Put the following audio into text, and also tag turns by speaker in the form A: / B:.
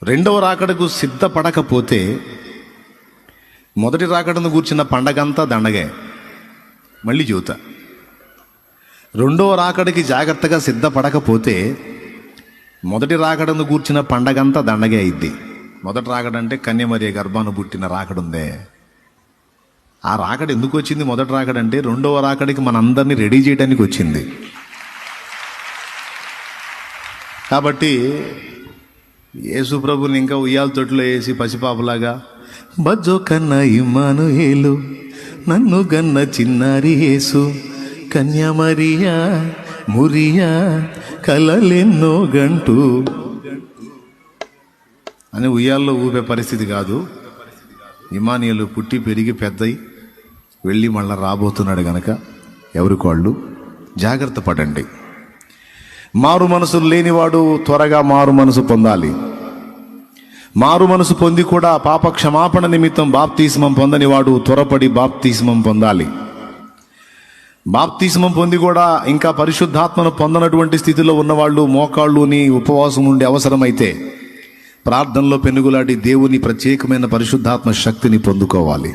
A: రెండవ రాకడకు సిద్ధపడకపోతే మొదటి రాకడను కూర్చున్న పండగంతా దండగే. మళ్ళీ చెబుతా, రెండవ రాకడికి జాగ్రత్తగా సిద్ధపడకపోతే మొదటి రాకడను కూర్చున్న పండగంతా దండగే అయింది. మొదటి రాకడంటే కన్యమరియ గర్భాన్ని పుట్టిన రాకడుందే, ఆ రాకడ ఎందుకు వచ్చింది? మొదటి రాకడంటే రెండవ రాకడికి మనందరినీ రెడీ చేయడానికి వచ్చింది. కాబట్టి యేసు ప్రభుని ఇంకా ఉయ్యాల తొట్టులో వేసి పసిపాపలాగా బజ్జో కన్న ఇమ్మానుయేలు నన్ను గన్న చిన్నారి యేసు కన్యామరియా మురియా కలలెన్నో గంటూ అని ఉయ్యాల్లో ఊపే పరిస్థితి కాదు. ఇమ్మానుయేలు పుట్టి పెరిగి పెద్దయి వెళ్ళి మళ్ళీ రాబోతున్నాడు గనక ఎవరికోళ్ళు జాగ్రత్త పడండి. మారు మనసు లేనివాడు త్వరగా మారు మనసు పొందాలి. మారు మనసు పొంది కూడా పాప క్షమాపణ నిమిత్తం బాప్తిస్మం పొందని వాడు త్వరపడి బాప్తిస్మం పొందాలి. బాప్తిస్మం పొంది కూడా ఇంకా పరిశుద్ధాత్మను పొందనటువంటి స్థితిలో ఉన్నవాళ్ళు మోకాళ్ళుని ఉపవాసం ఉండి అవసరమైతే ప్రార్థనలో పెనుగులాడి దేవుని ప్రత్యేకమైన పరిశుద్ధాత్మ శక్తిని పొందుకోవాలి.